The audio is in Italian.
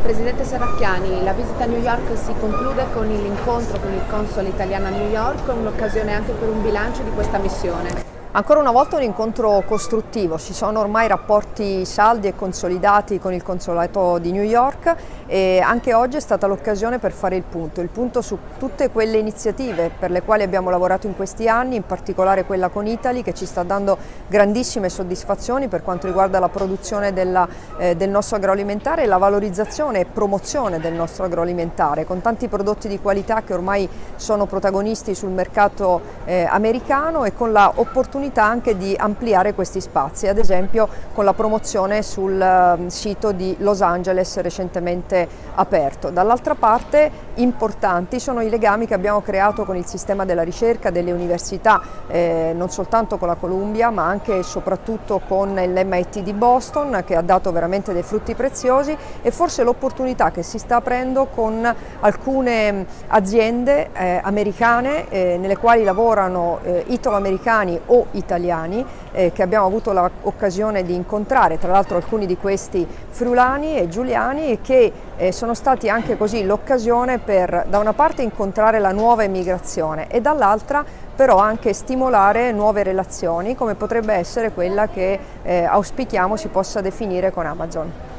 Presidente Serracchiani, la visita a New York si conclude con l'incontro con il console italiano a New York, un'occasione anche per un bilancio di questa missione. Ancora una volta un incontro costruttivo, ci sono ormai rapporti saldi e consolidati con il consolato di New York e anche oggi è stata l'occasione per fare il punto su tutte quelle iniziative per le quali abbiamo lavorato in questi anni, in particolare quella con Italy che ci sta dando grandissime soddisfazioni per quanto riguarda la produzione del nostro agroalimentare e la valorizzazione e promozione del nostro agroalimentare con tanti prodotti di qualità che ormai sono protagonisti sul mercato americano e con la opportunità anche di ampliare questi spazi, ad esempio con la promozione sul sito di Los Angeles recentemente aperto. Dall'altra parte importanti sono i legami che abbiamo creato con il sistema della ricerca, delle università, non soltanto con la Columbia ma anche e soprattutto con l'MIT di Boston che ha dato veramente dei frutti preziosi e forse l'opportunità che si sta aprendo con alcune aziende americane nelle quali lavorano italo-americani o italiani che abbiamo avuto l'occasione di incontrare, tra l'altro alcuni di questi friulani e giuliani e che sono stati anche così l'occasione per da una parte incontrare la nuova emigrazione e dall'altra però anche stimolare nuove relazioni come potrebbe essere quella che auspichiamo si possa definire con Amazon.